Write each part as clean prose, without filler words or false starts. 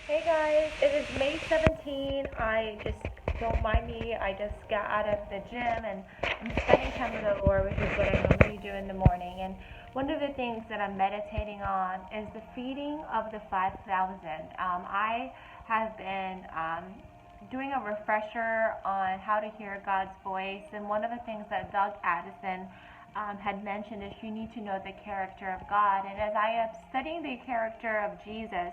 Hey guys, it is May 17. Don't mind me. I just got out of the gym and I'm spending time with the Lord, which is what I normally do in the morning. And one of the things that I'm meditating on is the feeding of the 5,000. I have been doing a refresher on how to hear God's voice, and one of the things that Doug Addison had mentioned is you need to know the character of God. And as I am studying the character of Jesus,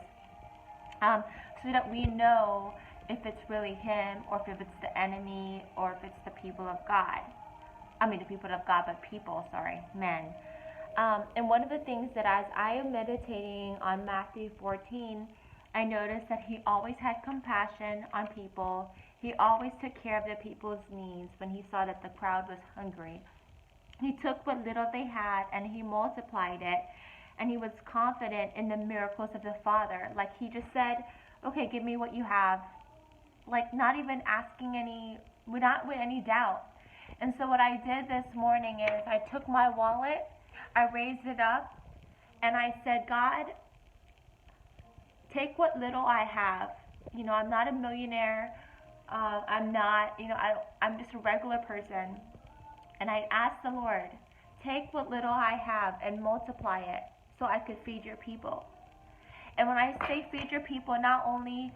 um, so that we know if it's really him or if it's the enemy or if it's the people of God. I mean, the people of God, but people, sorry, men. And one of the things that as I am meditating on Matthew 14, I noticed that he always had compassion on people. He always took care of the people's needs when he saw that the crowd was hungry. He took what little they had and he multiplied it. And he was confident in the miracles of the Father. Like he just said, okay, give me what you have. Like not even asking not with any doubt. And so what I did this morning is I took my wallet, I raised it up, and I said, God, take what little I have. I'm not a millionaire. I'm not, I'm just a regular person. And I asked the Lord, take what little I have and multiply it so I could feed your people. And when I say feed your people, not only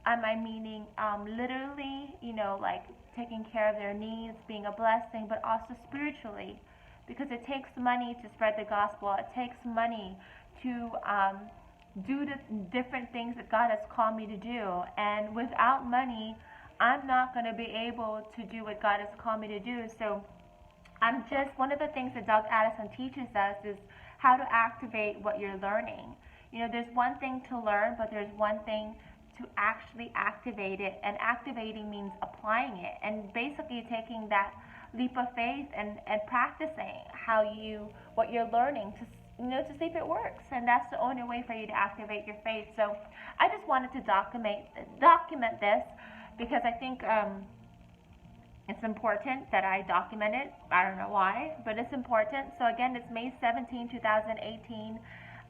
am I meaning literally, like taking care of their needs, being a blessing, but also spiritually. Because it takes money to spread the gospel. It takes money to do the different things that God has called me to do. And without money, I'm not going to be able to do what God has called me to do. So one of the things that Doug Addison teaches us is how to activate what you're learning. There's one thing to learn, but there's one thing to actually activate it. And activating means applying it and basically taking that leap of faith and practicing what you're learning to see if it works. And that's the only way for you to activate your faith. So I just wanted to document this because I think it's important that I document it. I don't know why, but it's important. So again, it's May 17, 2018.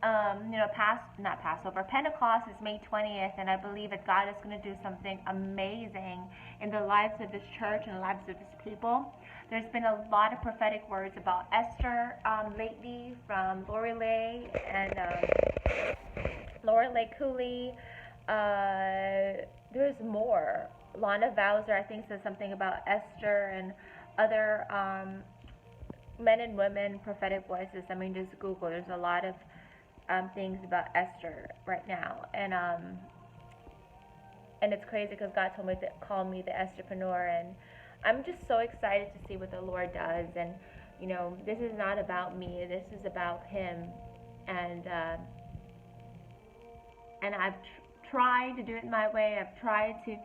Not Passover, Pentecost is May 20th, and I believe that God is going to do something amazing in the lives of this church and the lives of his people. There's been a lot of prophetic words about Esther lately from Lorelei Cooley. There's more. Lana Bowser, I think, said something about Esther and other men and women prophetic voices. I mean, just Google. There's a lot of things about Esther right now, and it's crazy because God called me the Estherpreneur, and I'm just so excited to see what the Lord does. And this is not about me. This is about Him, and I've tried to do it my way. I've tried to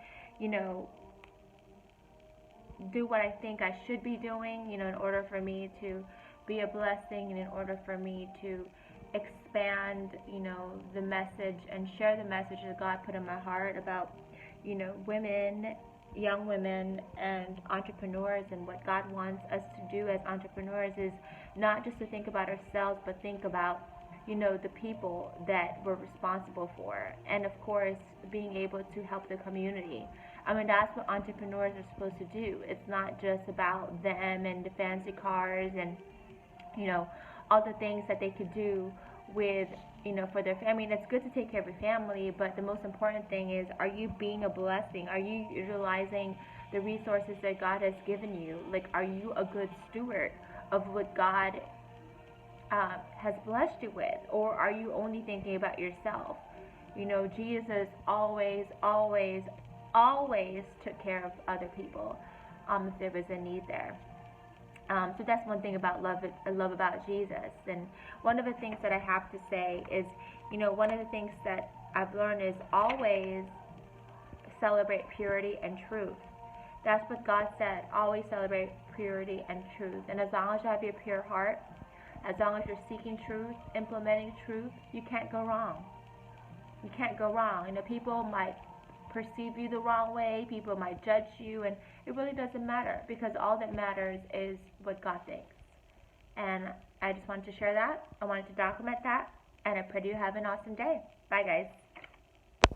do what I think I should be doing, in order for me to be a blessing and in order for me to expand, the message and share the message that God put in my heart about, women, young women and entrepreneurs. And what God wants us to do as entrepreneurs is not just to think about ourselves, but think about the people that we're responsible for, and of course being able to help the community. I mean, that's what entrepreneurs are supposed to do. It's not just about them and the fancy cars and all the things that they could do with for their family. I mean, it's good to take care of your family, but the most important thing is, are you being a blessing? Are you utilizing the resources that God has given you? Like, are you a good steward of what God has blessed you with, or are you only thinking about yourself? Jesus always, always, always took care of other people if there was a need there. So that's one thing about I love about Jesus. And one of the things that I have to say is, one of the things that I've learned is always celebrate purity and truth. That's what God said. Always celebrate purity and truth. And as long as you have your pure heart, as long as you're seeking truth, implementing truth, you can't go wrong. You can't go wrong. People might perceive you the wrong way. People might judge you, and it really doesn't matter, because all that matters is what God thinks. And I just wanted to share that. I wanted to document that, and I pray you have an awesome day. Bye, guys.